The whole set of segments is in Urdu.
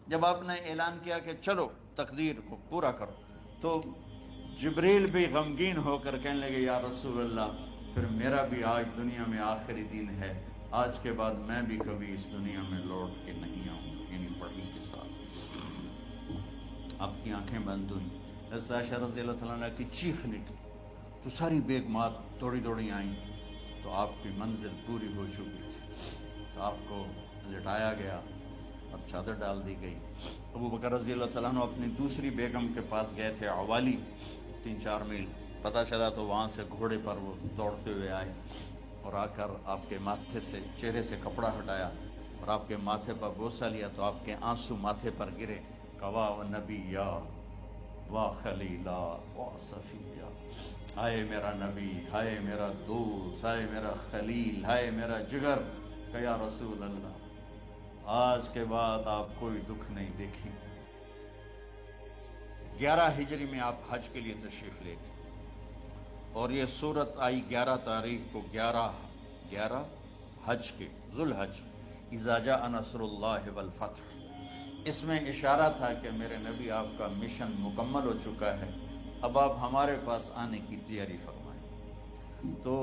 جب آپ نے اعلان کیا کہ چلو تقدیر کو پورا کرو، تو جبریل بھی غمگین ہو کر کہنے لگے یا رسول اللہ پھر میرا بھی آج دنیا میں آخری دن ہے، آج کے بعد میں بھی کبھی اس دنیا میں لوٹ کے نہیں آؤں گا، یعنی پڑھی کے ساتھ آپ کی آنکھیں بند ہوئیں، حضرت عائشہ رضی اللہ تعالیٰ عنہ کی چیخ نکلی تو ساری بیگمات دوڑی دوڑی آئیں، تو آپ کی منزل پوری ہو چکی تھی، تو آپ کو لٹایا گیا اور چادر ڈال دی گئی۔ ابو بکر رضی اللہ تعالیٰ عنہ اپنی دوسری بیگم کے پاس گئے تھے عوالی، 3-4 میل، پتہ چلا تو وہاں سے گھوڑے پر وہ دوڑتے ہوئے آئے اور آ کر آپ کے ماتھے سے چہرے سے کپڑا ہٹایا اور آپ کے ماتھے پر بوسہ لیا تو آپ کے آنسو ماتھے پر گرے، کوا و نبیا واہ خلیلا واہ صفیہ، ہائے میرا نبی، ہائے میرا دوست، ہائے میرا خلیل، ہائے میرا جگر، کہ یا رسول اللہ آج کے بعد آپ کوئی دکھ نہیں دیکھیں۔ 11 ہجری میں آپ حج کے لیے تشریف لے گئے اور یہ صورت آئی 11 تاریخ کو، 11 حج کے، ذوالحج، اذا جاء نصر اللہ والفتح۔ اس میں اشارہ تھا کہ میرے نبی آپ کا مشن مکمل ہو چکا ہے، اب آپ ہمارے پاس آنے کی تیاری فرمائیں۔ تو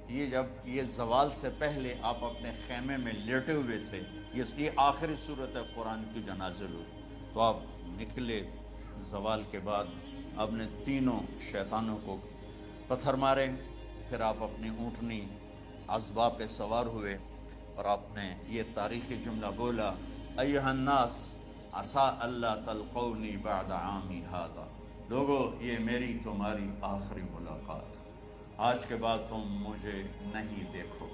یہ جب یہ زوال سے پہلے آپ اپنے خیمے میں لیٹے ہوئے تھے، یہ آخری صورت ہے قرآن کی جو نازل ہوئی، تو آپ نکلے زوال کے بعد، آپ نے تینوں شیطانوں کو پتھر مارے، پھر آپ اپنی اونٹنی عذبہ پہ سوار ہوئے اور آپ نے یہ تاریخی جملہ بولا، ایھا الناس عسیٰ اللہ تلقونی بعد عامی ھذا، لوگو یہ میری تمہاری آخری ملاقات، آج کے بعد تم مجھے نہیں دیکھو۔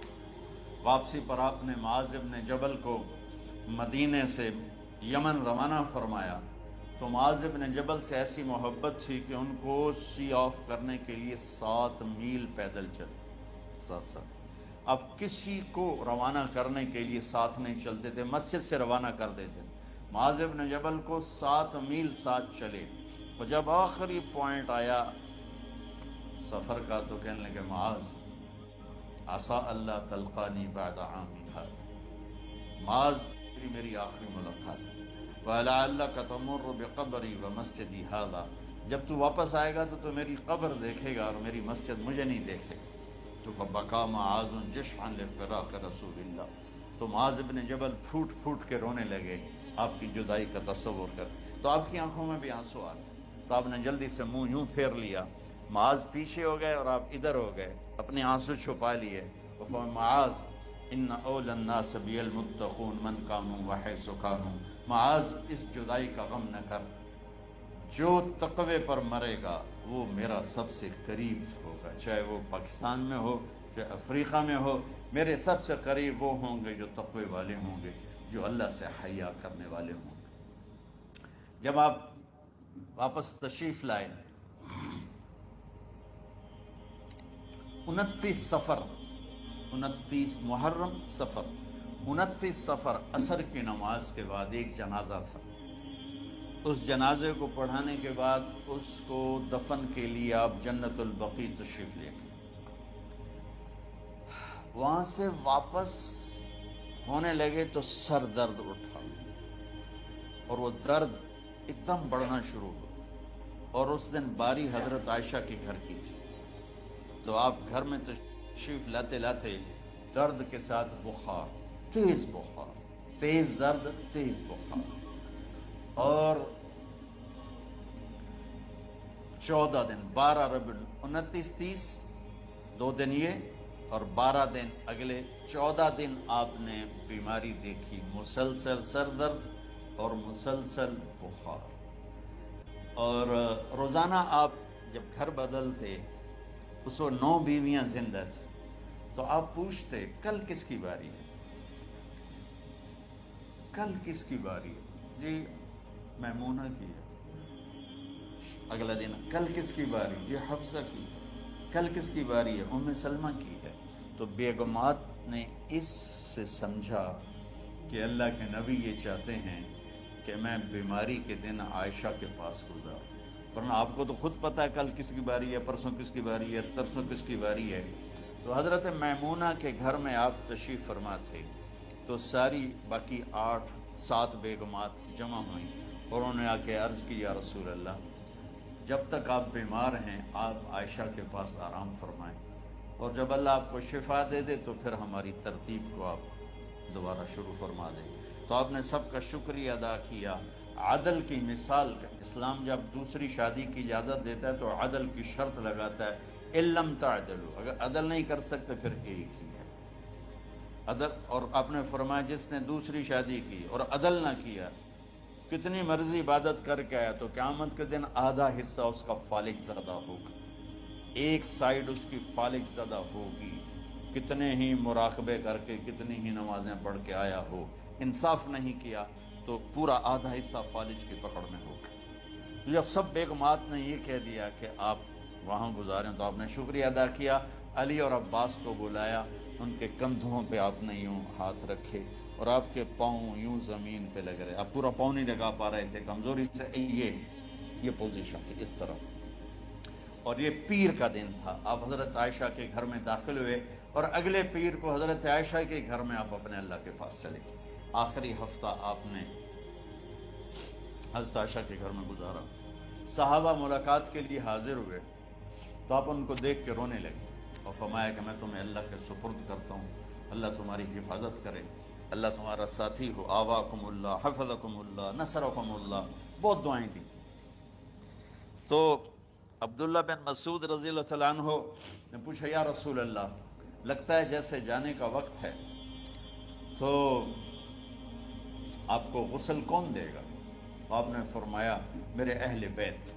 واپسی پر آپ نے معاذ بن جبل کو مدینے سے یمن روانہ فرمایا، تو معاذ بن جبل سے ایسی محبت تھی کہ ان کو سی آف کرنے کے لیے 7 میل پیدل چلے، 7۔ اب کسی کو روانہ کرنے کے لیے ساتھ نہیں چلتے تھے، مسجد سے روانہ کر دیتے تھے، معاذ بن جبل کو 7 میل ساتھ چلے، اور جب آخری پوائنٹ آیا سفر کا تو کہنے لگے معاذ عسیٰ اللہ تلقانی بعد عامی ھذا، معاذ میری آخری ملاقات ہے، وَلَعَلَّكَ تَمُرُّ بِقَبْرِي وَمَسْجِدِي ھذا، جب تو واپس آئے گا تو میری قبر دیکھے گا اور میری مسجد مجھے نہیں دیکھے گا۔ تو فَبَكَىٰ مُعَاذٌ جِشْعًا لِفِرَاقِ رسول اللہ، تو معاذ بن جبل پھوٹ پھوٹ کے رونے لگے آپ کی جدائی کا تصور کر، تو آپ کی آنکھوں میں بھی آنسو آ گئے، تو آپ نے جلدی سے منہ یوں پھیر لیا، معاذ پیچھے ہو گئے اور آپ ادھر ہو گئے، اپنے آنسو چھپا لیے، وَفَرْمَا معاذ ان اول الناس بی المتقون من کانوا وحیث کانوا، معاذ اس جدائی کا غم نہ کر، جو تقوی پر مرے گا وہ میرا سب سے قریب ہوگا، چاہے وہ پاکستان میں ہو چاہے افریقہ میں ہو، میرے سب سے قریب وہ ہوں گے جو تقوی والے ہوں گے، جو اللہ سے حیا کرنے والے ہوں گے۔ جب آپ واپس تشریف لائے 29 صفر، 29 محرم صفر، 29 صفر عصر کی نماز کے بعد ایک جنازہ تھا، اس جنازے کو پڑھانے کے بعد اس کو دفن کے لیے آپ جنت البقیع تشریف لے گئے، وہاں سے واپس ہونے لگے تو سر درد اٹھا اور وہ درد ایک دم بڑھنا شروع ہوا، اور اس دن باری حضرت عائشہ کے گھر کی تھی، تو آپ گھر میں تشریف لاتے لاتے درد کے ساتھ بخار، تیز بخار، تیز درد، تیز بخار، اور 14 دن، 12 ربیع 29 30 2 دن یہ اور 12 دن اگلے 14 دن آپ نے بیماری دیکھی، مسلسل سر درد اور مسلسل بخار، اور روزانہ آپ جب گھر بدلتے اس وقت 9 بیویاں زندہ تھیں، تو آپ پوچھتے کل کس کی باری ہے، کل کس کی باری ہے، جی میمونہ کی ہے، اگلا دن کل کس کی باری، جی حفصہ کی، کل کس کی باری ہے، ام سلمہ کی ہے، تو بیگمات نے اس سے سمجھا کہ اللہ کے نبی یہ چاہتے ہیں کہ میں بیماری کے دن عائشہ کے پاس گزاروں، ورنہ آپ کو تو خود پتہ ہے کل کس کی باری ہے، پرسوں کس کی باری ہے، ترسوں کس کی باری ہے۔ تو حضرت میمونہ کے گھر میں آپ تشریف فرما تھے، تو ساری باقی 8 7 بیگمات جمع ہوئیں اور انہوں نے آ کے عرض کی یا رسول اللہ جب تک آپ بیمار ہیں آپ عائشہ کے پاس آرام فرمائیں، اور جب اللہ آپ کو شفا دے دے تو پھر ہماری ترتیب کو آپ دوبارہ شروع فرما دیں۔ تو آپ نے سب کا شکریہ ادا کیا۔ عدل کی مثال کا اسلام جب دوسری شادی کی اجازت دیتا ہے تو عدل کی شرط لگاتا ہے اِلَّمْ تَعْدِلُوا، اگر عدل نہیں کر سکتے پھر ایک ہی ہے عدل۔ اور آپ نے فرمایا جس نے دوسری شادی کی اور عدل نہ کیا کتنی مرضی عبادت کر کے آیا تو قیامت کے دن آدھا حصہ اس کا فالج زدہ ہوگا، ایک سائیڈ اس کی فالج زدہ ہوگی، کتنے ہی مراقبے کر کے کتنی ہی نمازیں پڑھ کے آیا ہو، انصاف نہیں کیا تو پورا آدھا حصہ فالج کی پکڑ میں ہوگا۔ جب سب بیگمات نے یہ کہہ دیا کہ آپ وہاں گزاریں تو آپ نے شکریہ ادا کیا، علی اور عباس کو بلایا، ان کے کندھوں پہ آپ نے یوں ہاتھ رکھے اور آپ کے پاؤں یوں زمین پہ لگ رہے، آپ پورا پاؤں نہیں لگا پا رہے تھے کمزوری سے، یہ پوزیشن تھی اس طرح۔ اور یہ پیر کا دن تھا، آپ حضرت عائشہ کے گھر میں داخل ہوئے اور اگلے پیر کو حضرت عائشہ کے گھر میں آپ اپنے اللہ کے پاس چلے گئے۔ آخری ہفتہ آپ نے حضرت عائشہ کے گھر میں گزارا۔ صحابہ ملاقات کے لیے حاضر ہوئے تو آپ ان کو دیکھ کے رونے لگے اور فرمایا کہ میں تمہیں اللہ کے سپرد کرتا ہوں، اللہ تمہاری حفاظت کرے، اللہ تمہارا ساتھی ہو، آواکم اللہ، حفظکم اللہ، نصرکم اللہ، بہت دعائیں دیں۔ تو عبداللہ بن مسعود رضی اللہ تعالیٰ عنہ نے پوچھا یا رسول اللہ لگتا ہے جیسے جانے کا وقت ہے، تو آپ کو غسل کون دے گا؟ آپ نے فرمایا میرے اہل بیت۔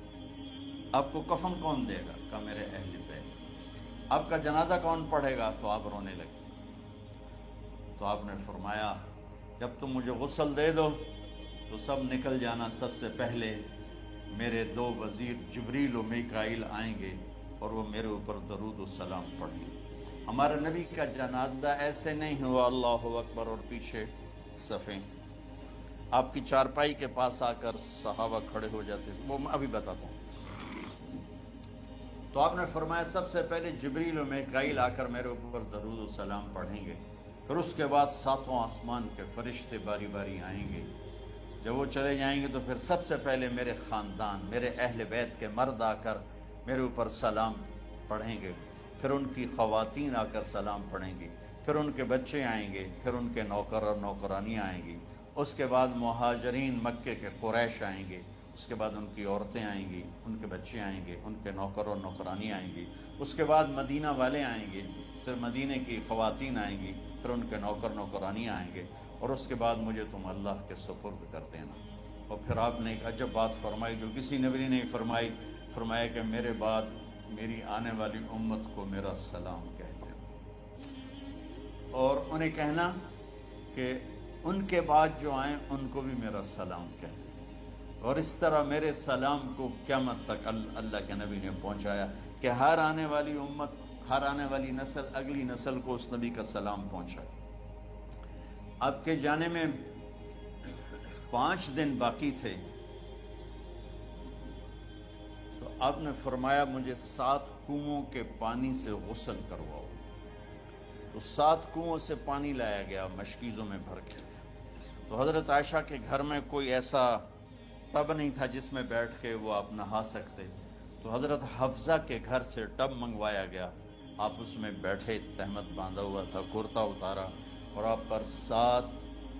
آپ کو کفن کون دے گا؟ کہا میرے اہل بیت۔ آپ کا جنازہ کون پڑھے گا؟ تو آپ رونے لگے۔ تو آپ نے فرمایا جب تم مجھے غسل دے دو تو سب نکل جانا، سب سے پہلے میرے 2 وزیر جبریل و میکائیل آئیں گے اور وہ میرے اوپر درود و سلام پڑھیں گے۔ ہمارے نبی کا جنازہ ایسے نہیں ہوا اللہ اکبر اور پیچھے صفیں، آپ کی چارپائی کے پاس آ کر صحابہ کھڑے ہو جاتے، وہ میں ابھی بتاتا ہوں۔ تو آپ نے فرمایا سب سے پہلے جبریل و میکائیل آ کر میرے اوپر درود و سلام پڑھیں گے، پھر اس کے بعد 7 آسمان کے فرشتے باری باری آئیں گے۔ جب وہ چلے جائیں گے تو پھر سب سے پہلے میرے خاندان، میرے اہل بیت کے مرد آ کر میرے اوپر سلام پڑھیں گے، پھر ان کی خواتین آ کر سلام پڑھیں گی، پھر ان کے بچے آئیں گے، پھر ان کے نوکر اور نوکرانی آئیں گی، اس کے بعد مہاجرین مکے کے قریش آئیں گے، اس کے بعد ان کی عورتیں آئیں گی، ان کے بچے آئیں گے، ان کے نوکر اور نوکرانی آئیں گی، اس کے بعد مدینہ والے آئیں گے، پھر مدینے کی خواتین آئیں گی، پھر ان کے نوکر نوکرانی آئیں گے، اور اس کے بعد مجھے تم اللہ کے سپرد کر دینا۔ اور پھر آپ نے ایک عجب بات فرمائی جو کسی نبی نے نہیں فرمائی، فرمایا کہ میرے بعد میری آنے والی امت کو میرا سلام کہتے ہیں، اور انہیں کہنا کہ ان کے بعد جو آئیں ان کو بھی میرا سلام کہتے ہیں، اور اس طرح میرے سلام کو قیامت تک اللہ کے نبی نے پہنچایا کہ ہر آنے والی امت، ہر آنے والی نسل اگلی نسل کو اس نبی کا سلام پہنچائے۔ آپ کے جانے میں 5 دن باقی تھے تو آپ نے فرمایا مجھے 7 کنووں کے پانی سے غسل کرواؤ۔ تو 7 کنووں سے پانی لایا گیا مشکیزوں میں بھر کے۔ تو حضرت عائشہ کے گھر میں کوئی ایسا ٹب نہیں تھا جس میں بیٹھ کے وہ آپ نہا سکتے، تو حضرت حفصہ کے گھر سے ٹب منگوایا گیا، آپ اس میں بیٹھے، تہمت باندھا ہوا تھا، کرتا اتارا اور آپ پر 7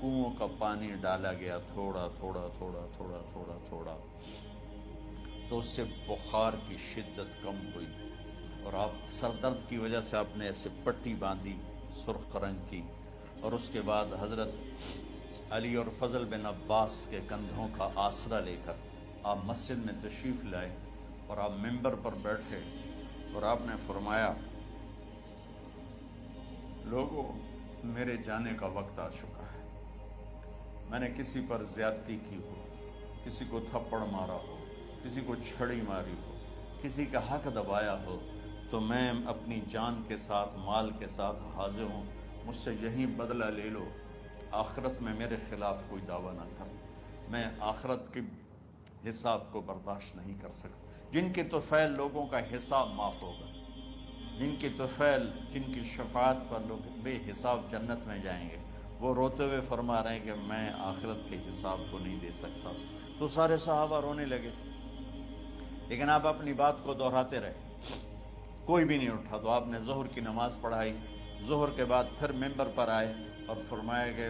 کنووں کا پانی ڈالا گیا، تھوڑا تھوڑا تھوڑا تھوڑا تھوڑا تھوڑا، تو اس سے بخار کی شدت کم ہوئی، اور آپ سر درد کی وجہ سے آپ نے ایسے پٹی باندھی سرخ رنگ کی، اور اس کے بعد حضرت علی اور فضل بن عباس کے کندھوں کا آسرا لے کر آپ مسجد میں تشریف لائے اور آپ ممبر پر بیٹھے اور آپ نے فرمایا لوگوں میرے جانے کا وقت آ چکا ہے، میں نے کسی پر زیادتی کی ہو، کسی کو تھپڑ مارا ہو، کسی کو چھڑی ماری ہو، کسی کا حق دبایا ہو، تو میں اپنی جان کے ساتھ، مال کے ساتھ حاضر ہوں، مجھ سے یہی بدلہ لے لو، آخرت میں میرے خلاف کوئی دعویٰ نہ کر، میں آخرت کے حساب کو برداشت نہیں کر سکتا۔ جن کے طفیل لوگوں کا حساب معاف ہوگا، جن کی طفیل، جن کی شفاعت پر لوگ بے حساب جنت میں جائیں گے، وہ روتے ہوئے فرما رہے ہیں کہ میں آخرت کے حساب کو نہیں دے سکتا. تو سارے صحابہ رونے لگے، لیکن آپ اپنی بات کو دہراتے رہے، کوئی بھی نہیں اٹھا. تو آپ نے ظہر کی نماز پڑھائی. ظہر کے بعد پھر ممبر پر آئے اور فرمایا کہ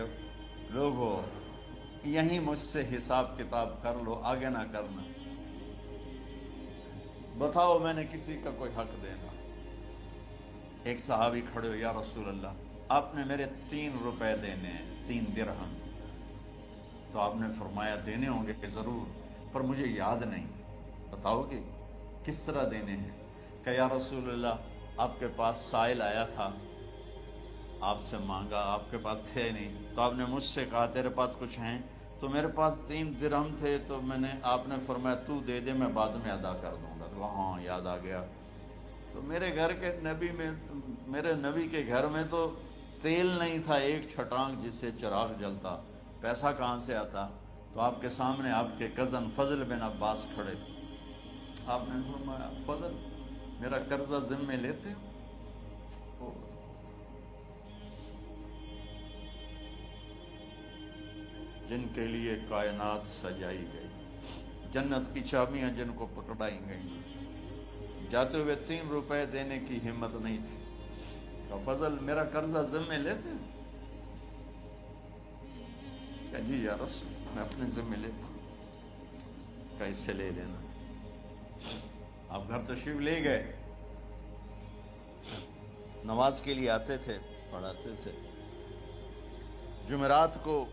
لوگو یہیں مجھ سے حساب کتاب کر لو، آگے نہ کرنا. بتاؤ میں نے کسی کا کوئی حق دینا. ایک صحابی کھڑے ہو، یا رسول اللہ آپ نے میرے 3 روپے دینے ہیں، 3 درہم. تو آپ نے فرمایا دینے ہوں گے کہ ضرور، پر مجھے یاد نہیں، بتاؤ کہ کس طرح دینے ہیں. کہ یا رسول اللہ آپ کے پاس سائل آیا تھا، آپ سے مانگا، آپ کے پاس تھے نہیں، تو آپ نے مجھ سے کہا تیرے پاس کچھ ہیں؟ تو میرے پاس 3 درہم تھے، تو آپ نے فرمایا تو دے دے، میں بعد میں ادا کر دوں گا. تو ہاں یاد آ گیا. تو میرے نبی کے گھر میں تو تیل نہیں تھا ایک چھٹانگ جس سے چراغ جلتا، پیسہ کہاں سے آتا؟ تو آپ کے سامنے آپ کے کزن فضل بن عباس کھڑے تھے. آپ نے فرمایا فضل میرا قرضہ ذمے لیتے ہو؟ جن کے لیے کائنات سجائی گئی، جنت کی چابیاں جن کو پکڑائی گئی، جاتے ہوئے 3 روپے دینے کی ہمت نہیں تھی. کہ فضل میرا قرضہ ذمے لیتے ہو؟ کہ جی یا رسول میں اپنے ذمے لیتا ہوں. کہ اس سے لے لینا. آپ گھر تشریف لے گئے، نماز کے لیے آتے تھے، پڑھاتے تھے. جمعرات کو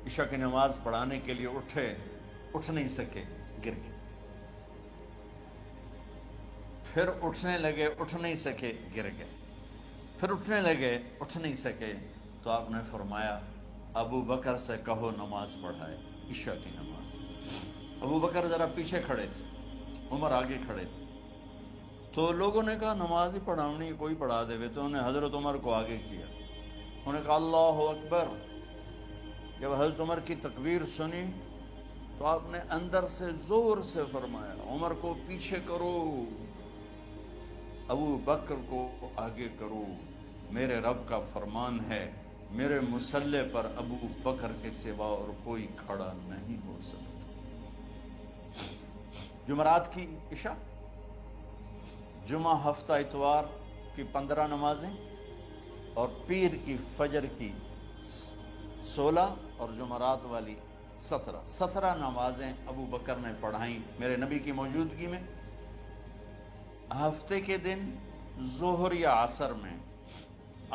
عشاء کی نماز پڑھانے کے لیے اٹھ نہیں سکے، گر گئے. پھر اٹھنے لگے، اٹھ نہیں سکے، گر گئے. پھر اٹھنے لگے، اٹھ نہیں سکے. تو آپ نے فرمایا ابو بکر سے کہو نماز پڑھائے، عشاء کی نماز. ابو بکر ذرا پیچھے کھڑے تھے، عمر آگے کھڑے تھے. تو لوگوں نے کہا نماز ہی پڑھاؤنی، کوئی پڑھا دے. تو انہوں نے حضرت عمر کو آگے کیا. انہوں نے کہا اللہ اکبر. جب حضرت عمر کی تکبیر سنی تو آپ نے اندر سے زور سے فرمایا عمر کو پیچھے کرو، ابو بکر کو آگے کرو. میرے رب کا فرمان ہے میرے مصلی پر ابو بکر کے سوا اور کوئی کھڑا نہیں ہو سکتا. جمعرات کی عشاء، جمعہ ہفتہ اتوار کی 15 نمازیں اور پیر کی فجر کی 16 اور جمعرات والی 17 نمازیں ابو بکر نے پڑھائیں میرے نبی کی موجودگی میں. ہفتے کے دن ظہر یا عصر میں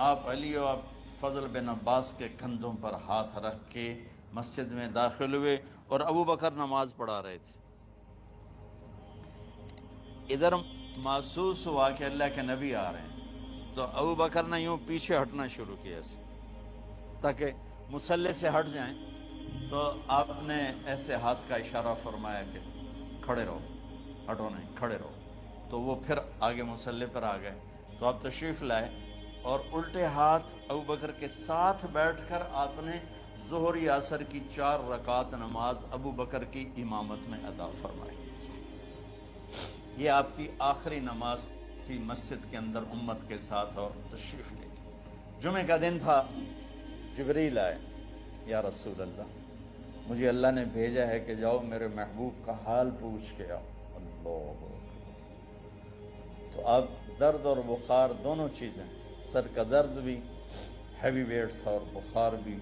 آپ علی و فضل بن عباس کے کندھوں پر ہاتھ رکھ کے مسجد میں داخل ہوئے اور ابو بکر نماز پڑھا رہے تھے. ادھر محسوس ہوا کہ اللہ کے نبی آ رہے ہیں، تو ابو بکر نے یوں پیچھے ہٹنا شروع کیا تاکہ مصلی سے ہٹ جائیں. تو آپ نے ایسے ہاتھ کا اشارہ فرمایا کہ کھڑے رہو، ہٹو نہیں، کھڑے رہو. تو وہ پھر آگے مصلی پر آ گئے. تو آپ تشریف لائے اور الٹے ہاتھ ابو بکر کے ساتھ بیٹھ کر آپ نے ظہر یا عصر کی 4 رکعت نماز ابو بکر کی امامت میں ادا فرمائی. یہ آپ کی آخری نماز تھی مسجد کے اندر امت کے ساتھ، اور تشریف لے گئے. جمعے کا دن تھا، جبریل آئے، یا رسول اللہ مجھے اللہ نے بھیجا ہے کہ جاؤ میرے محبوب کا حال پوچھ کے آؤ. اللہ، تو اب درد اور بخار دونوں چیزیں، سر کا درد بھی ہیوی ویٹ تھا اور بخار بھی،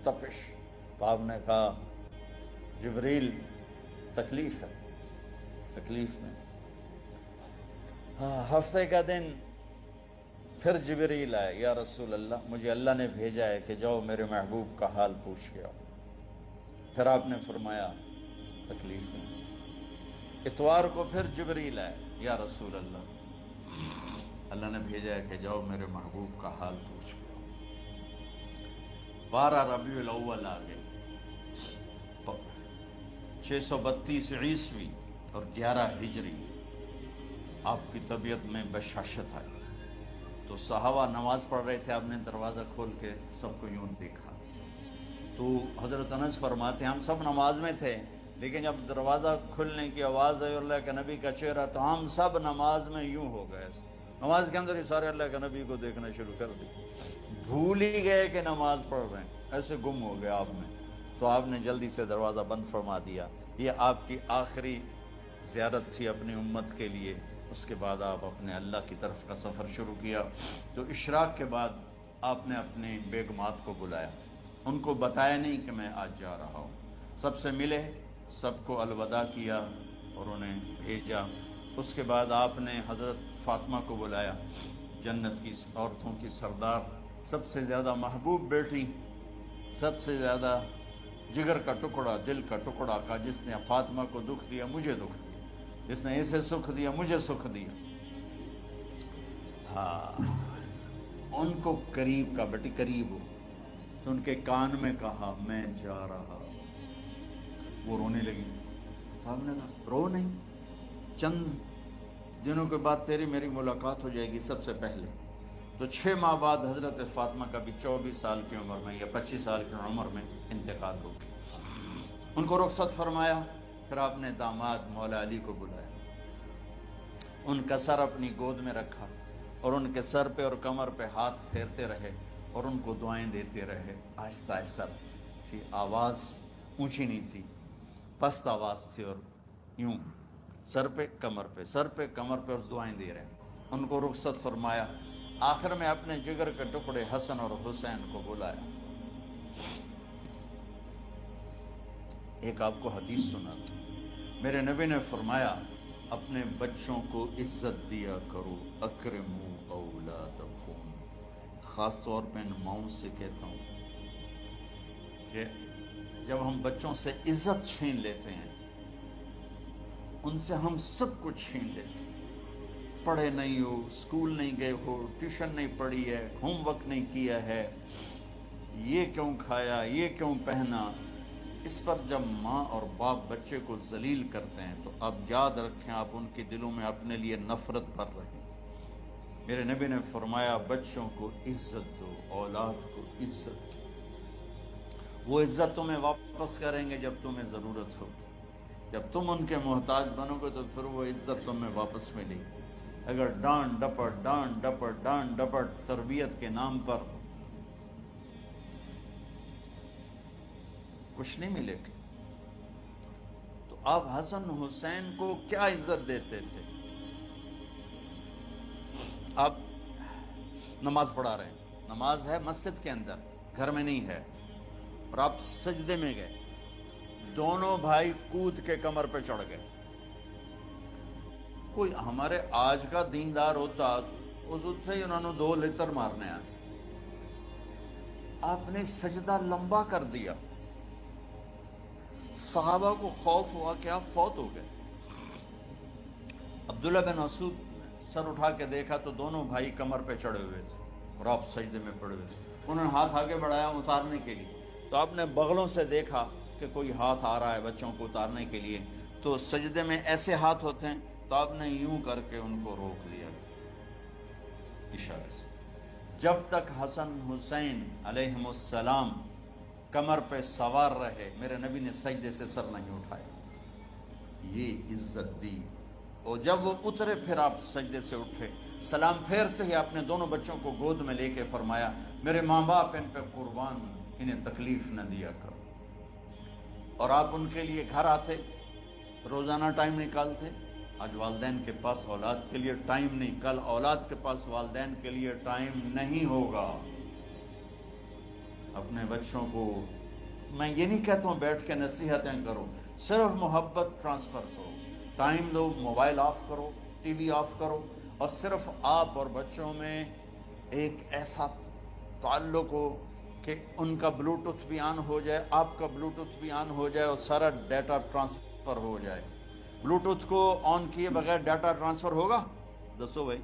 تپش. تو آپ نے کہا جبریل تکلیف ہے، تکلیف میں. ہفتے کا دن پھر جبریل آئے، یا رسول اللہ مجھے اللہ نے بھیجا ہے کہ جاؤ میرے محبوب کا حال پوچھ کے آؤ. پھر آپ نے فرمایا تکلیف میں. اتوار کو پھر جبریل آئے، یا رسول اللہ اللہ نے بھیجا ہے کہ جاؤ میرے محبوب کا حال پوچھ کے آؤ. 12 ربیع الاول آ گئی، 632 عیسوی اور 11 ہجری. آپ کی طبیعت میں بشاشت آئی. تو صحابہ نماز پڑھ رہے تھے، آپ نے دروازہ کھول کے سب کو یوں دیکھا. تو حضرت انس فرماتے ہیں ہم سب نماز میں تھے، لیکن جب دروازہ کھلنے کی آواز آئی اور اللہ کے نبی کا چہرہ، تو ہم سب نماز میں یوں ہو گئے. نماز کے اندر ہی سارے اللہ کے نبی کو دیکھنا شروع کر دی، بھول ہی گئے کہ نماز پڑھ رہے ہیں، ایسے گم ہو گئے آپ میں. تو آپ نے جلدی سے دروازہ بند فرما دیا. یہ آپ کی آخری زیارت تھی اپنی امت کے لیے. اس کے بعد آپ اپنے اللہ کی طرف کا سفر شروع کیا. تو اشراق کے بعد آپ نے اپنی بیگمات کو بلایا، ان کو بتایا نہیں کہ میں آج جا رہا ہوں، سب سے ملے، سب کو الوداع کیا اور انہیں بھیجا. اس کے بعد آپ نے حضرت فاطمہ کو بلایا، جنت کی عورتوں کی سردار، سب سے زیادہ محبوب بیٹی، سب سے زیادہ جگر کا ٹکڑا، دل کا ٹکڑا کا، جس نے فاطمہ کو دکھ دیا مجھے دکھ دیا، جس نے اسے سکھ دیا مجھے سکھ دیا. ہاں، ان کو قریب کا، بیٹی قریب ہو. تو ان کے کان میں کہا میں جا رہا. وہ رونے لگی. تو ہم نے کہا رو نہیں، چند دنوں کے بعد تیری میری ملاقات ہو جائے گی سب سے پہلے. تو 6 ماہ بعد حضرت فاطمہ کا بھی 24 سال کی عمر میں یا 25 سال کی عمر میں انتقال ہو گیا. ان کو رخصت فرمایا. پھر آپ نے داماد مولا علی کو بلایا، ان کا سر اپنی گود میں رکھا اور ان کے سر پہ اور کمر پہ ہاتھ پھیرتے رہے اور ان کو دعائیں دیتے رہے. آہستہ آہستہ تھی، آواز اونچی نہیں تھی، پست آواز تھی، اور یوں سر پہ کمر پہ، سر پہ کمر پہ، اور دعائیں دے رہے. ان کو رخصت فرمایا. آخر میں اپنے جگر کے ٹکڑے حسن اور حسین کو بلایا. ایک آپ کو حدیث سنا تھی، میرے نبی نے فرمایا اپنے بچوں کو عزت دیا کرو، اکرموا اولادکم. خاص طور پہ ان ماؤں سے کہتا ہوں کہ جب ہم بچوں سے عزت چھین لیتے ہیں، ان سے ہم سب کچھ چھین لیتے ہیں. پڑھے نہیں ہو، اسکول نہیں گئے ہو، ٹیوشن نہیں پڑھی ہے، ہوم ورک نہیں کیا ہے، یہ کیوں کھایا، یہ کیوں پہنا. اس پر جب ماں اور باپ بچے کو ذلیل کرتے ہیں تو اب یاد رکھیں آپ ان کے دلوں میں اپنے لیے نفرت بھر رہے ہیں. میرے نبی نے فرمایا بچوں کو عزت دو، اولاد کو عزت دو. وہ عزت تمہیں واپس کریں گے جب تمہیں ضرورت ہوگی. جب تم ان کے محتاج بنو گے تو پھر وہ عزت تمہیں واپس ملے گی. اگر ڈانٹ ڈپٹ تربیت کے نام پر کچھ نہیں ملے گا. تو آپ حسن حسین کو کیا عزت دیتے تھے؟ آپ نماز پڑھا رہے ہیں، نماز ہے مسجد کے اندر، گھر میں نہیں ہے، اور آپ سجدے میں گئے، دونوں بھائی کود کے کمر پہ چڑھ گئے. کوئی ہمارے آج کا دیندار ہوتا اس وقت ہی انہوں نے 2 لتر مارنے آئے. آپ نے سجدہ لمبا کر دیا. صحابہ کو خوف ہوا کہ آپ فوت ہو گئے. عبداللہ بن مسعود سر اٹھا کے دیکھا تو دونوں بھائی کمر پہ چڑھے ہوئے تھے اور آپ سجدے میں پڑے ہوئے تھے. انہوں نے ہاتھ آگے بڑھایا اتارنے کے لیے، تو آپ نے بغلوں سے دیکھا کہ کوئی ہاتھ آ رہا ہے بچوں کو اتارنے کے لیے. تو سجدے میں ایسے ہاتھ ہوتے ہیں، تو آپ نے یوں کر کے ان کو روک دیا اشارے سے. جب تک حسن حسین علیہم السلام کمر پہ سوار رہے میرے نبی نے سجدے سے سر نہیں اٹھایا. یہ عزت دی. اور جب وہ اترے پھر آپ سجدے سے اٹھے، سلام پھیرتے ہی اپنے دونوں بچوں کو گود میں لے کے فرمایا میرے ماں باپ ان پہ قربان، انہیں تکلیف نہ دیا کرو. اور آپ ان کے لیے گھر آتے، روزانہ ٹائم نکالتے. آج والدین کے پاس اولاد کے لیے ٹائم نہیں، کل اولاد کے پاس والدین کے لیے ٹائم نہیں ہوگا. اپنے بچوں کو میں یہ نہیں کہتا ہوں بیٹھ کے نصیحتیں کرو، صرف محبت ٹرانسفر کرو، ٹائم دو، موبائل آف کرو، ٹی وی آف کرو، اور صرف آپ اور بچوں میں ایک ایسا تعلق ہو کہ ان کا بلوٹوتھ بھی آن ہو جائے، آپ کا بلوٹوتھ بھی آن ہو جائے، اور سارا ڈیٹا ٹرانسفر ہو جائے. بلوٹوتھ کو آن کیے بغیر ڈیٹا ٹرانسفر ہوگا؟ دسو بھائی.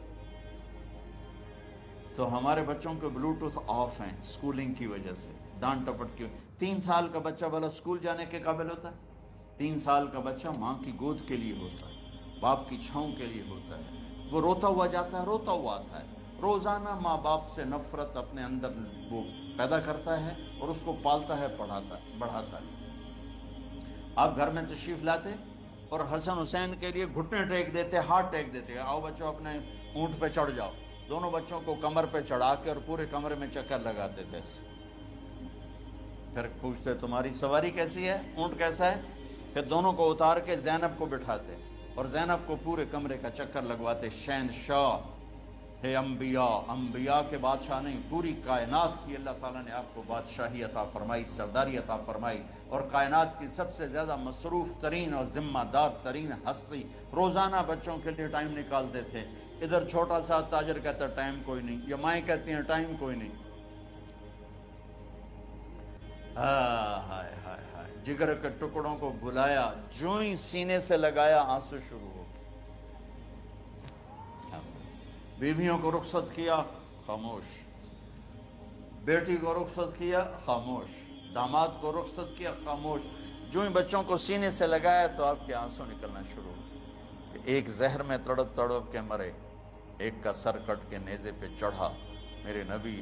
تو ہمارے بچوں کے بلوٹوتھ آف ہیں سکولنگ کی وجہ سے، ڈانٹ ٹپٹ کی. 3 سال کا بچہ بھلا سکول جانے کے قابل ہوتا ہے؟ 3 سال کا بچہ ماں کی گود کے لیے ہوتا ہے، باپ کی چھاؤں کے لیے ہوتا ہے. وہ روتا ہوا جاتا ہے، روتا ہوا آتا ہے. روزانہ ماں باپ سے نفرت اپنے اندر وہ پیدا کرتا ہے اور اس کو پالتا ہے، بڑھاتا ہے. آپ گھر میں تشریف لاتے اور حسن حسین کے لیے گھٹنے ٹیک دیتے، ہاتھ ٹیک دیتے. آؤ بچوں اپنے اونٹ پہ چڑھ جاؤ. دونوں بچوں کو کمر پہ چڑھا کے اور پورے کمرے میں چکر لگاتے تھے. پھر پوچھتے تمہاری سواری کیسی ہے, اونٹ کیسا ہے؟ پھر دونوں کو اتار کے زینب کو بٹھاتے اور زینب کو پورے کمرے کا چکر لگواتے. شہنشاہ ہے انبیاء, انبیاء کے بادشاہ نہیں, پوری کائنات کی اللہ تعالیٰ نے آپ کو بادشاہی عطا فرمائی, سرداری عطا فرمائی, اور کائنات کی سب سے زیادہ مصروف ترین اور ذمہ دار ترین ہستی. روزانہ بچوں کے لیے ٹائم نکالتے تھے. ادھر چھوٹا سا تاجر کہتا ہے ٹائم کوئی نہیں, یا مائیں کہتی ہیں ٹائم کوئی نہیں. ہائے ہائے ہائے, جگر کے ٹکڑوں کو بلایا, جو ہی سینے سے لگایا آنسو شروع ہو گئے. بیویوں کو رخصت کیا, خاموش. بیٹی کو رخصت کیا, خاموش. داماد کو رخصت کیا, خاموش. جو ہی بچوں کو سینے سے لگایا تو آپ کے آنسو نکلنا شروع ہو. ایک زہر میں تڑپ تڑپ کے مرے, ایک کا سر کٹ کے نیزے پہ چڑھا. میرے نبی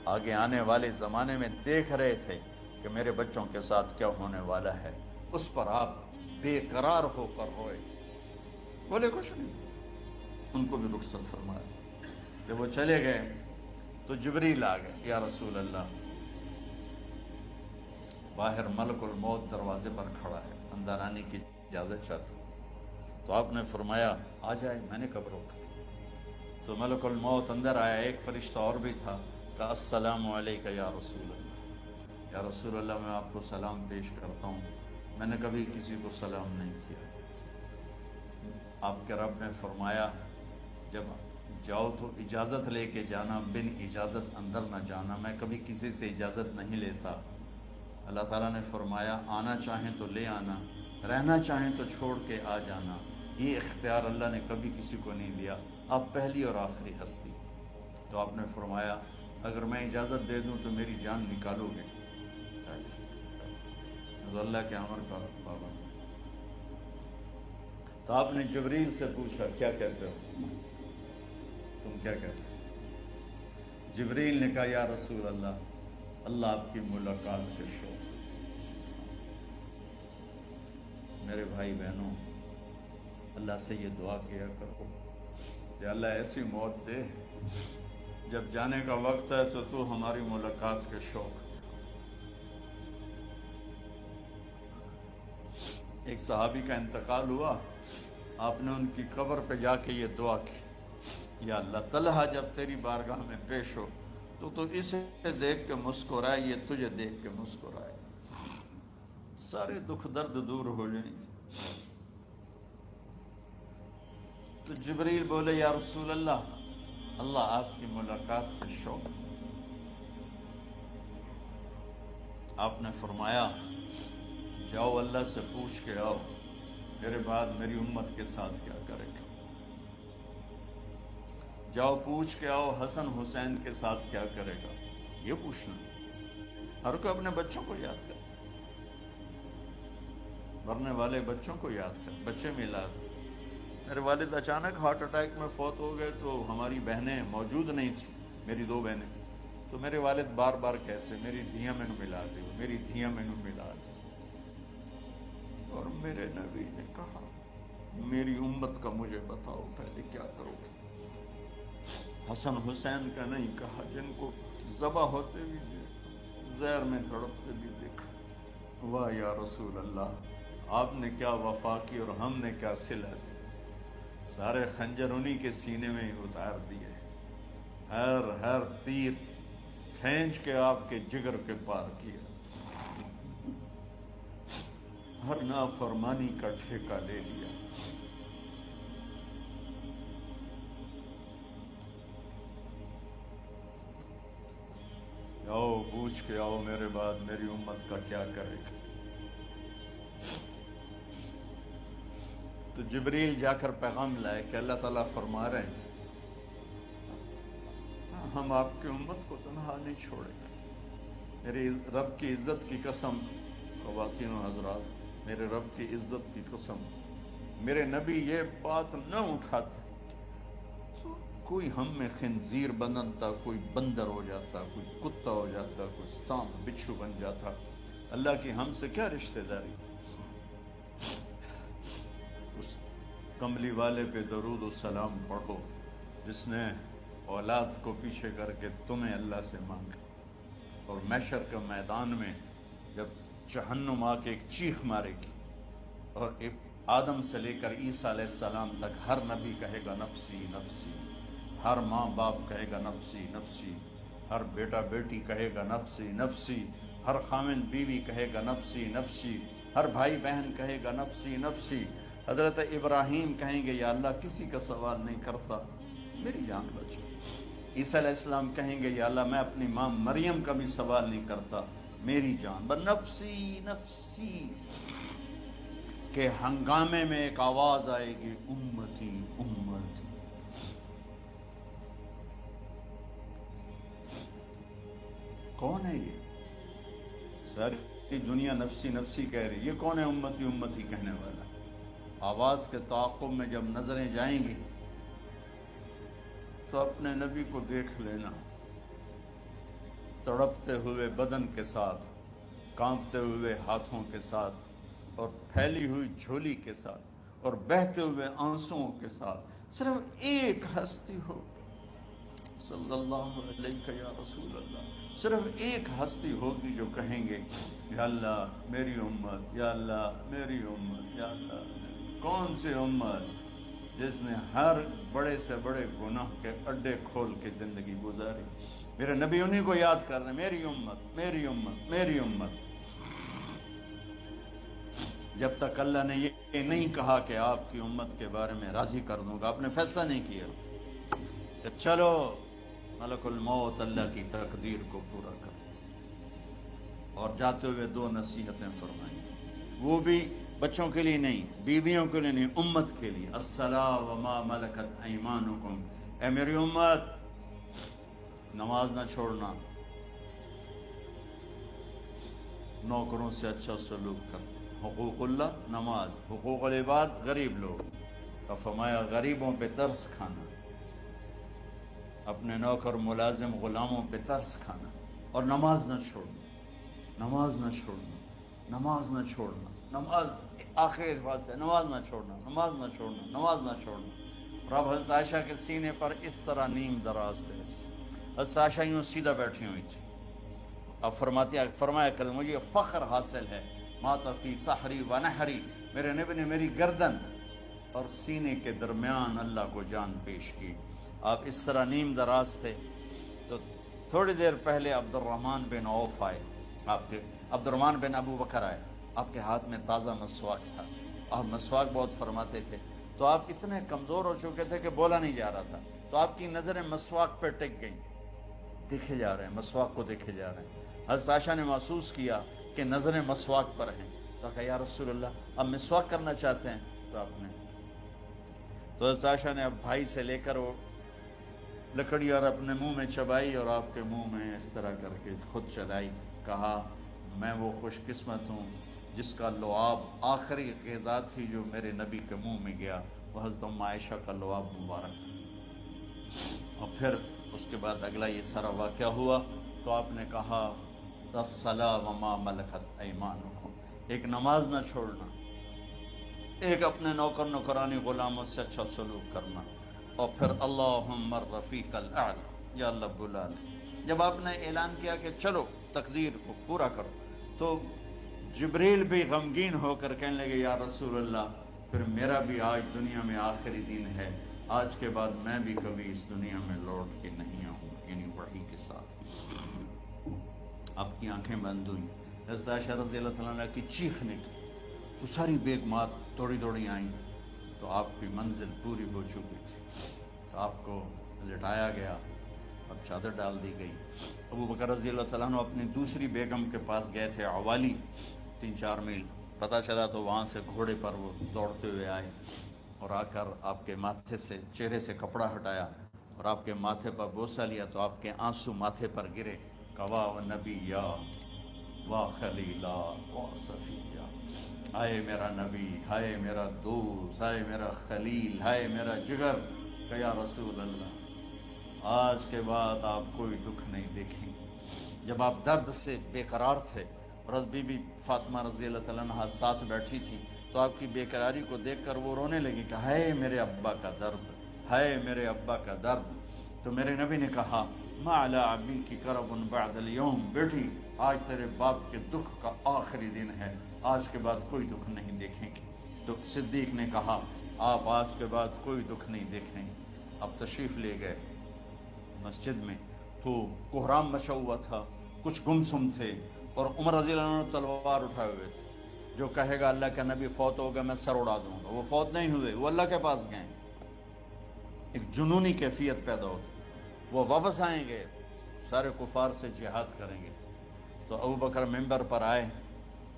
آگے آنے والے زمانے میں دیکھ رہے تھے کہ میرے بچوں کے ساتھ کیا ہونے والا ہے. اس پر آپ بے قرار ہو کر روئے, بولے کچھ نہیں. ان کو بھی رخصت فرما دی. جب وہ چلے گئے تو جبریل آ گئے, یا رسول اللہ, باہر ملک الموت دروازے پر کھڑا ہے, اندر آنے کی اجازت چاہتا ہوں. تو آپ نے فرمایا آ جائے. میں نے کب روکا؟ تو ملک الموت اندر آیا. ایک فرشتہ اور بھی تھا, کہا السلام علیکہ یا رسول اللہ. یا رسول اللہ, میں آپ کو سلام پیش کرتا ہوں, میں نے کبھی کسی کو سلام نہیں کیا. آپ کے رب نے فرمایا جب جاؤ تو اجازت لے کے جانا, بن اجازت اندر نہ جانا. میں کبھی کسی سے اجازت نہیں لیتا. اللہ تعالیٰ نے فرمایا آنا چاہیں تو لے آنا, رہنا چاہیں تو چھوڑ کے آ جانا. یہ اختیار اللہ نے کبھی کسی کو نہیں دیا. آپ پہلی اور آخری ہستی. تو آپ نے فرمایا اگر میں اجازت دے دوں تو میری جان نکالو گے؟ تو اللہ کے امر کا پابند. تو آپ نے جبریل سے پوچھا کیا کہتے ہو, تم کیا کہتے ہو؟ جبریل نے کہا یا رسول اللہ, اللہ آپ کی ملاقات کے شوق. میرے بھائی بہنوں, اللہ سے یہ دعا کیا کرو کہ اللہ ایسی موت دے جب جانے کا وقت ہے تو ہماری ملاقات کے شوق. ایک صحابی کا انتقال ہوا, آپ نے ان کی قبر پہ جا کے یہ دعا کی, یا اللہ طلحہ جب تیری بارگاہ میں پیش ہو تو اسے دیکھ کے مسکرائے, یہ تجھے دیکھ کے مسکرائے, سارے دکھ درد دور ہو جائیں. تو جبریل بولے یا رسول اللہ, اللہ آپ کی ملاقات کے شوق. آپ نے فرمایا جاؤ اللہ سے پوچھ کے آؤ میرے بعد میری امت کے ساتھ کیا کرے گا. جاؤ پوچھ کے آؤ حسن حسین کے ساتھ کیا کرے گا. یہ پوچھنا, ہر کوئی اپنے بچوں کو یاد کرتا, مرنے والے بچوں کو یاد کر. بچے میلاد, میرے والد اچانک ہارٹ اٹیک میں فوت ہو گئے تو ہماری بہنیں موجود نہیں تھیں, میری 2 بہنیں. تو میرے والد بار بار کہتے میری دھیاں میں ملا دے, میری دھیاں میں ملا دے. اور میرے نبی نے کہا میری امت کا مجھے بتاؤ پہلے کیا کرو گے. حسن حسین کا نہیں کہا, جن کو ذبح ہوتے بھی دیکھا, زہر میں تڑپتے بھی دیکھا. واہ یا رسول اللہ, آپ نے کیا وفا کی اور ہم نے کیا صلت. سارے خنجر انہی کے سینے میں ہی اتار دیے, ہر تیر کھینچ کے آپ کے جگر کے پار کیا, ہر نافرمانی کا ٹھیکہ لے لیا. آؤ پوچھ کے آؤ میرے بعد میری امت کا کیا کرے گا. تو جبریل جا کر پیغام لائے کہ اللہ تعالیٰ فرما رہے ہیں ہم آپ کی امت کو تنہا نہیں چھوڑیں گے. میرے رب کی عزت کی قسم, خواتین و حضرات, میرے رب کی عزت کی قسم, میرے نبی یہ بات نہ اٹھاتے تو کوئی ہم میں خنزیر بنتا, کوئی بندر ہو جاتا, کوئی کتا ہو جاتا, کوئی سانپ بچھو بن جاتا. اللہ کی ہم سے کیا رشتہ داری. اس کملی والے پہ درود و سلام پڑھو, جس نے اولاد کو پیچھے کر کے تمہیں اللہ سے مانگا، اور محشر کے میدان میں جب جہنم آ کے ایک چیخ مارے گی اور ایک آدم سے لے کر عیسیٰ علیہ السلام تک ہر نبی کہے گا نفسی نفسی، ہر ماں باپ کہے گا نفسی نفسی، ہر بیٹا بیٹی کہے گا نفسی نفسی، ہر خامن بیوی کہے گا نفسی نفسی، ہر بھائی بہن کہے گا نفسی نفسی۔ حضرت ابراہیم کہیں گے یا اللہ کسی کا سوال نہیں کرتا، میری جان بچ۔ عیسیٰ علیہ السلام کہیں گے یا اللہ میں اپنی ماں مریم کا بھی سوال نہیں کرتا، میری جان بس نفسی نفسی۔ کہ ہنگامے میں ایک آواز آئے گی امتی امتی۔ کون ہے یہ؟ ساری دنیا نفسی نفسی کہہ رہی، یہ کون ہے امتی امتی کہنے والا؟ آواز کے تعاقب میں جب نظریں جائیں گی تو اپنے نبی کو دیکھ لینا، تڑپتے ہوئے بدن کے ساتھ، کانپتے ہوئے ہاتھوں کے ساتھ، اور پھیلی ہوئی جھولی کے ساتھ، اور بہتے ہوئے آنسوؤں کے ساتھ صرف ایک ہستی ہو، صلی اللہ علیہ یا رسول اللہ، صرف ایک ہستی ہوگی جو کہیں گے یا اللہ میری امت، یا اللہ میری امت، یا اللہ۔ کون سی امت؟ جس نے ہر بڑے سے بڑے گناہ کے اڈے کھول کے زندگی گزاری۔ میرے نبی انہیں کو یاد کر رہے ہیں، میری امت میری امت میری امت۔ جب تک اللہ نے یہ نہیں کہا کہ آپ کی امت کے بارے میں راضی کر دوں گا، آپ نے فیصلہ نہیں کیا کہ چلو ملک الموت اللہ کی تقدیر کو پورا کر، اور جاتے ہوئے دو نصیحتیں فرمائیں، وہ بھی بچوں کے لیے نہیں، بیویوں کے لیے نہیں، امت کے لیے۔ الصلاۃ وما ملکت ایمانکم، اے میری امت نماز نہ چھوڑنا، نوکروں سے اچھا سلوک کر، حقوق اللہ نماز، حقوق العباد غریب لوگ، اور فرمایا غریبوں پہ ترس کھانا، اپنے نوکر ملازم غلاموں پہ ترس کھانا، اور نماز نہ چھوڑنا، نماز نہ چھوڑنا، نماز نہ چھوڑنا، نماز آخر الفاظ ہے، نماز نہ چھوڑنا، نماز نہ چھوڑنا، نماز نہ چھوڑنا۔ اور اب حضرت عائشہ کے سینے پر اس طرح نیم دراز تھے، حضرت عائشہ یوں سیدھا بیٹھی ہوئی تھی، اب فرمایا کریں مجھے فخر حاصل ہے، مات فی سحری و نحری، میرے نبی نے میری گردن اور سینے کے درمیان اللہ کو جان پیش کی۔ آپ اس طرح نیم دراز تھے تو تھوڑی دیر پہلے عبد الرحمن بن عوف آئے، آپ کے عبد الرحمن بن ابو بکر آئے، آپ کے ہاتھ میں تازہ مسواک تھا، آپ مسواک بہت فرماتے تھے، تو آپ اتنے کمزور ہو چکے تھے کہ بولا نہیں جا رہا تھا، تو آپ کی نظریں مسواک پہ ٹک گئیں، دیکھے جا رہے ہیں، مسواک کو دیکھے جا رہے ہیں۔ حضرت عائشہ نے محسوس کیا کہ نظریں مسواک پر ہیں، تو کہا یا رسول اللہ اب مسواک کرنا چاہتے ہیں، تو آپ نے تو حضرت عائشہ نے اب بھائی سے لے کر وہ لکڑی اور اپنے منہ میں چبائی، اور آپ کے منہ میں اس طرح کر کے خود چلائی، کہا میں وہ خوش قسمت ہوں جس کا لعاب آخری غذا تھی جو میرے نبی کے منہ میں گیا، وہ حضرت ام عائشہ کا لعاب مبارک تھا۔ اور پھر اس کے بعد اگلا یہ سارا واقعہ ہوا، تو آپ نے کہا الصلاۃ وما ملکت ایمانکم، ایک نماز نہ چھوڑنا، ایک اپنے نوکر نوکرانی غلاموں سے اچھا سلوک کرنا، اور پھر اللہم الرفیق الاعلی، یا اللہ بلا لے۔ جب آپ نے اعلان کیا کہ چلو تقدیر کو پورا کرو، تو جبریل بھی غمگین ہو کر کہنے لگے یا رسول اللہ پھر میرا بھی آج دنیا میں آخری دن ہے، آج کے بعد میں بھی کبھی اس دنیا میں لوٹ کے نہیں آؤں، یعنی وحی کے ساتھ۔ آپ کی آنکھیں بند ہوئیں، حضرت عائشہ رضی اللہ تعالیٰ عنہ کی چیخ نکلی، تو ساری بیگمات دوڑی دوڑی آئیں، تو آپ کی منزل پوری ہو چکی تھی، تو آپ کو لٹایا گیا اور چادر ڈال دی گئی۔ ابو بکر رضی اللہ تعالیٰ عنہ اپنی دوسری بیگم کے پاس گئے تھے عوالی، 3-4 میل، پتہ چلا تو وہاں سے گھوڑے پر وہ دوڑتے ہوئے آئے، اور آ کر آپ کے ماتھے سے چہرے سے کپڑا ہٹایا اور آپ کے ماتھے پر بوسہ لیا، تو آپ کے آنسو ماتھے پر گرے، کوا و نبیا و خلیلا و صفیہ، ہائے میرا نبی، ہائے میرا دوست، ہائے میرا خلیل، ہائے میرا جگر، کہ یا رسول اللہ آج کے بعد آپ کوئی دکھ نہیں دیکھیں گے۔ جب آپ درد سے بے قرار تھے اور بی بی فاطمہ رضی اللہ تعالیٰ عنہ ساتھ بیٹھی تھی، تو آپ کی بے قراری کو دیکھ کر وہ رونے لگی کہ ہائے میرے ابا کا درد، ہے میرے ابا کا درد. تو میرے نبی نے کہا ما علی ابی کی کرب بعد اليوم، بیٹی آج تیرے باپ کے دکھ کا آخری دن ہے، آج کے بعد کوئی دکھ نہیں دیکھیں گے. تو صدیق نے کہا آپ آج کے بعد کوئی دکھ نہیں دیکھیں گے. اب تشریف لے گئے مسجد میں تو کوہرام مچا ہوا تھا، کچھ گمسم تھے، اور عمر رضی اللہ عنہ تلوار اٹھائے ہوئے تھے. جو کہے گا اللہ کا نبی فوت ہو گیا میں سر اڑا دوں گا، وہ فوت نہیں ہوئے، وہ اللہ کے پاس گئے. ایک جنونی کیفیت پیدا ہوتی، وہ واپس آئیں گے، سارے کفار سے جہاد کریں گے. تو ابو بکر ممبر پر آئے،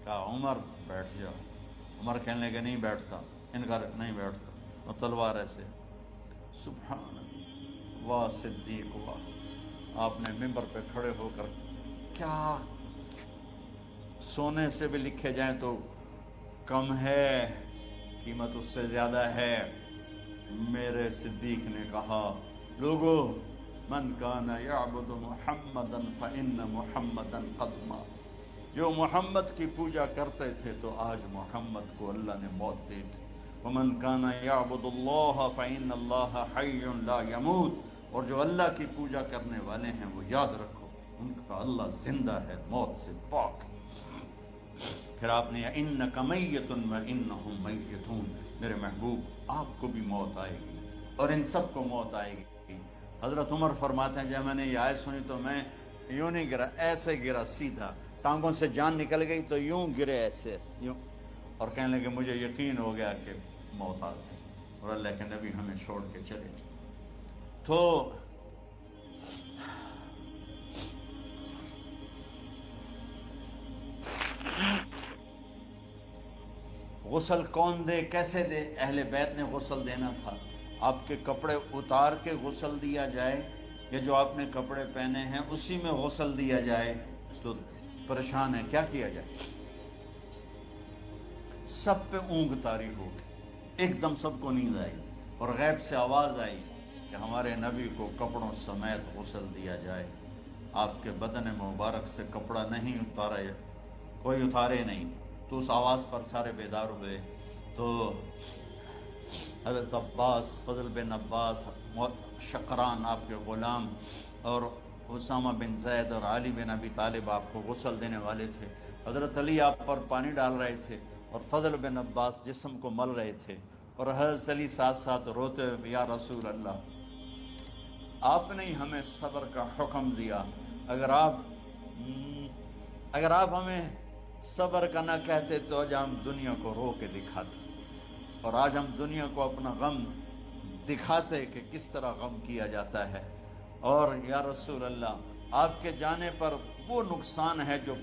کہا عمر بیٹھ جاؤ. عمر کہنے لگے نہیں بیٹھتا، انکار نہیں بیٹھتا. وہ تلوار ایسے، سبحان اللہ، واہ صدیق واہ. آپ نے ممبر پہ کھڑے ہو کر، کیا سونے سے بھی لکھے جائیں تو کم ہے، قیمت اس سے زیادہ ہے. میرے صدیق نے کہا لوگو من کان یعبد محمدا فإن محمدا قد مات. جو محمد کی پوجا کرتے تھے تو آج محمد کو اللہ نے موت دی تھی. ومن کان یعبد اللہ فإن اللہ حی لا یموت. اور جو اللہ کی پوجا کرنے والے ہیں وہ یاد رکھو ان کا اللہ زندہ ہے، موت سے پاک. پھر آپ نے انک میت وانہم میتون، میرے محبوب آپ کو بھی موت آئے گی اور ان سب کو موت آئے گی. حضرت عمر فرماتے ہیں جب میں نے یہ آیت سنی تو میں یوں نہیں گرا، ایسے گرا سیدھا، ٹانگوں سے جان نکل گئی تو یوں گرے ایسے یوں، اور کہنے لگے مجھے یقین ہو گیا کہ موت آ گئی اور اللہ کے نبی ہمیں چھوڑ کے چلے. تو غسل کون دے، کیسے دے؟ اہل بیت نے غسل دینا تھا. آپ کے کپڑے اتار کے غسل دیا جائے یا جو آپ نے کپڑے پہنے ہیں اسی میں غسل دیا جائے؟ تو پریشان ہے کیا کیا جائے. سب پہ اونگ طاری ہو گئی، ایک دم سب کو نیند آئی اور غیب سے آواز آئی کہ ہمارے نبی کو کپڑوں سمیت غسل دیا جائے. آپ کے بدن مبارک سے کپڑا نہیں اتارے، کوئی اتارے نہیں. تو اس آواز پر سارے بیدار ہوئے. تو حضرت عباس، فضل بن عباس، شقران آپ کے غلام، اور اسامہ بن زید اور علی بن ابی طالب آپ کو غسل دینے والے تھے. حضرت علی آپ پر پانی ڈال رہے تھے اور فضل بن عباس جسم کو مل رہے تھے، اور حضرت علی ساتھ ساتھ روتے ہوئے یا رسول اللہ آپ نے ہمیں صبر کا حکم دیا، اگر آپ ہمیں صبر کا نہ کہتے تو آج ہم دنیا کو رو کے دکھاتے، اور آج ہم دنیا کو اپنا غم دکھاتے کہ کس طرح غم کیا جاتا ہے. اور یا رسول اللہ آپ کے جانے پر وہ نقصان ہے جو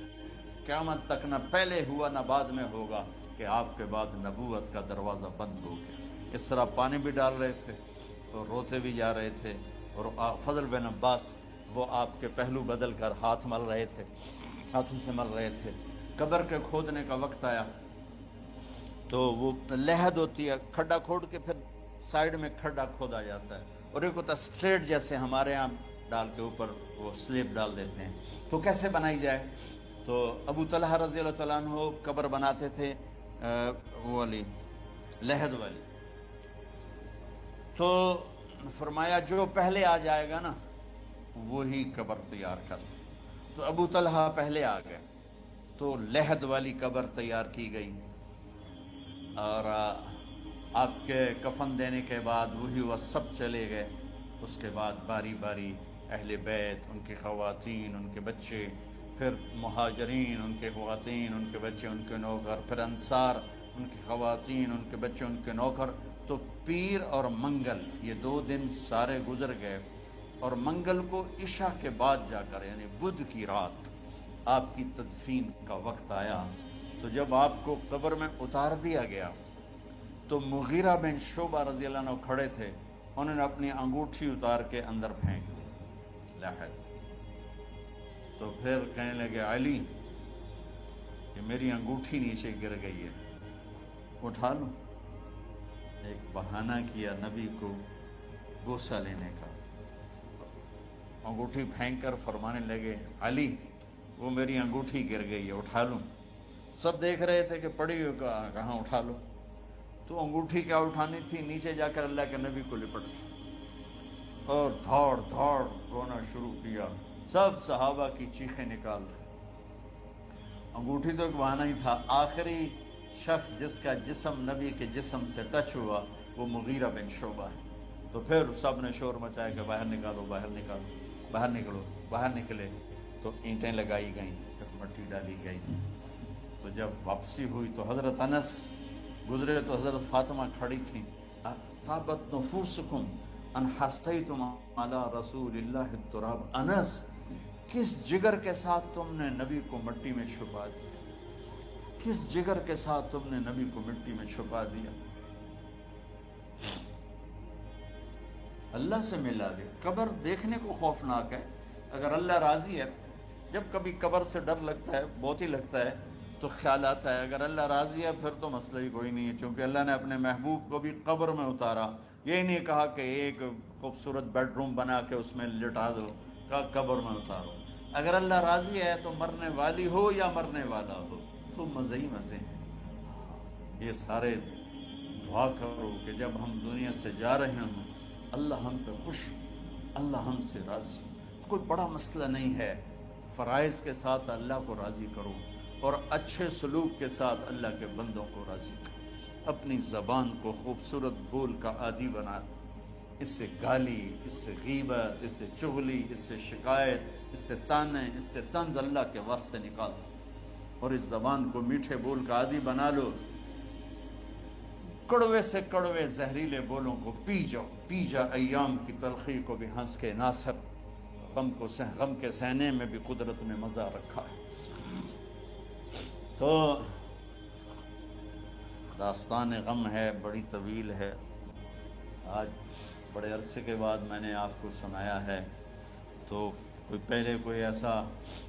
قیامت تک نہ پہلے ہوا نہ بعد میں ہوگا، کہ آپ کے بعد نبوت کا دروازہ بند ہو گیا. اس طرح پانی بھی ڈال رہے تھے اور روتے بھی جا رہے تھے، اور فضل بن عباس وہ آپ کے پہلو بدل کر ہاتھ مل رہے تھے، ہاتھوں سے مل رہے تھے. قبر کے کھودنے کا وقت آیا تو وہ لحد ہوتی ہے، کھڈا کھود کے پھر سائیڈ میں کھڈا کھودا جاتا ہے، اور ایک ہوتا اسٹریٹ جیسے ہمارے ہاں ڈال کے اوپر وہ سلیب ڈال دیتے ہیں. تو کیسے بنائی جائے؟ تو ابو طلحہ رضی اللہ تعالیٰ عنہ قبر بناتے تھے وہ والی لحد والی. تو فرمایا جو پہلے آ جائے گا نا وہی قبر تیار کر. تو ابو طلحہ پہلے آ گئے تو لحد والی قبر تیار کی گئی، اور آپ کے کفن دینے کے بعد وہی وہ سب چلے گئے. اس کے بعد باری باری اہل بیت، ان کی خواتین، ان کے بچے، پھر مہاجرین، ان کے خواتین، ان کے بچے، ان کے نوکر، پھر انصار، ان کی خواتین، ان کے بچے، ان کے نوکر. تو پیر اور منگل یہ 2 دن سارے گزر گئے، اور منگل کو عشاء کے بعد جا کر یعنی بدھ کی رات آپ کی تدفین کا وقت آیا. تو جب آپ کو قبر میں اتار دیا گیا تو مغیرہ بن شعبہ رضی اللہ عنہ کھڑے تھے، انہوں نے اپنی انگوٹھی اتار کے اندر پھینک دی لحد. تو پھر کہنے لگے علی کہ میری انگوٹھی نیچے گر گئی ہے، اٹھا لوں. ایک بہانہ کیا نبی کو بوسہ لینے کا، انگوٹھی پھینک کر فرمانے لگے علی وہ میری انگوٹھی گر گئی ہے، اٹھا لوں. سب دیکھ رہے تھے کہ پڑی ہوئی کہاں اٹھا لو. تو انگوٹھی کیا اٹھانی تھی، نیچے جا کر اللہ کے نبی کو لپٹ گئی. اور دھاڑ دھاڑ رونا شروع کیا. سب صحابہ کی چیخیں نکال دی. انگوٹھی تو ایک بہانہ ہی تھا. آخری شخص جس کا جسم نبی کے جسم سے ٹچ ہوا وہ مغیرہ بن شعبہ ہے. تو پھر سب نے شور مچایا کہ باہر نکالو باہر نکالو باہر نکلو. باہر نکلے تو اینٹیں لگائی گئیں, پھر مٹی ڈالی گئی. تو جب واپسی ہوئی تو حضرت انس گزرے تو حضرت فاطمہ کھڑی تھیں. طابت نفوسکم ان حسیتم علی رسول اللہ التراب. انس, کس جگر کے ساتھ تم نے نبی کو مٹی میں چھپا دیا؟ کس جگر کے ساتھ تم نے نبی کو مٹی میں چھپا دیا؟ اللہ سے ملا دے. قبر دیکھنے کو خوفناک ہے. اگر اللہ راضی ہے, جب کبھی قبر سے ڈر لگتا ہے, بہت ہی لگتا ہے, تو خیال آتا ہے اگر اللہ راضی ہے پھر تو مسئلہ ہی کوئی نہیں ہے, چونکہ اللہ نے اپنے محبوب کو بھی قبر میں اتارا. یہ نہیں کہا کہ ایک خوبصورت بیڈ روم بنا کے اس میں لٹا دو, کہا قبر میں اتارو. اگر اللہ راضی ہے تو مرنے والی ہو یا مرنے والا ہو تو مزے ہی مزے ہیں. یہ سارے دعا کرو کہ جب ہم دنیا سے جا رہے ہوں اللہ ہم پہ خوش, اللہ ہم سے راضی. کوئی بڑا مسئلہ نہیں ہے. فرائض کے ساتھ اللہ کو راضی کرو اور اچھے سلوک کے ساتھ اللہ کے بندوں کو راضی کرو. اپنی زبان کو خوبصورت بول کا عادی بنا. اس سے گالی, اس سے غیبت, اس سے چغلی, اس سے شکایت, اس سے تانے, اس سے طنز اللہ کے واسطے نکال دو اور اس زبان کو میٹھے بول کا عادی بنا لو. کڑوے سے کڑوے زہریلے بولوں کو پی جاؤ, پی جا ایام کی تلخی کو بھی ہنس کے ناصر. غم کے سہنے میں بھی قدرت نے مزہ رکھا ہے. تو داستان غم ہے, بڑی طویل ہے. آج بڑے عرصے کے بعد میں نے آپ کو سنایا ہے. تو پہلے کوئی ایسا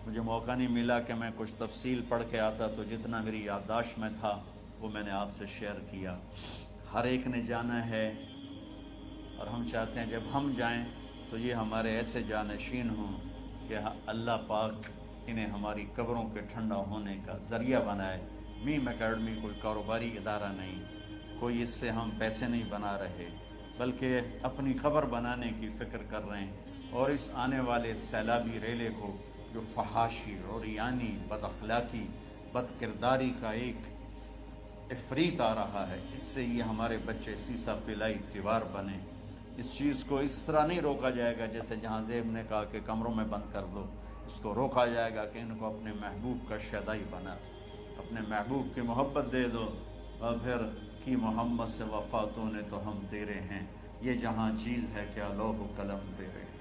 مجھے موقع نہیں ملا کہ میں کچھ تفصیل پڑھ کے آتا, تو جتنا میری یادداشت میں تھا وہ میں نے آپ سے شیئر کیا. ہر ایک نے جانا ہے اور ہم چاہتے ہیں جب ہم جائیں تو یہ ہمارے ایسے جانشین ہوں کہ اللہ پاک انہیں ہماری قبروں کے ٹھنڈا ہونے کا ذریعہ بنائے. میم اکیڈمی کوئی کاروباری ادارہ نہیں, کوئی اس سے ہم پیسے نہیں بنا رہے, بلکہ اپنی قبر بنانے کی فکر کر رہے ہیں. اور اس آنے والے سیلابی ریلے کو جو فحاشی, عریانی, بد اخلاقی, بد کرداری کا ایک افریت آ رہا ہے, اس سے یہ ہمارے بچے سیسا پلائی تیوار بنے. اس چیز کو اس طرح نہیں روکا جائے گا جیسے جہاں زیب نے کہا کہ کمروں میں بند کر دو. اس کو روکا جائے گا کہ ان کو اپنے محبوب کا شیدائی بنا, اپنے محبوب کی محبت دے دو. اور پھر کی محمد سے وفاتوں نے تو ہم تیرے ہیں, یہ جہاں چیز ہے کیا لوح و قلم تیرے ہیں.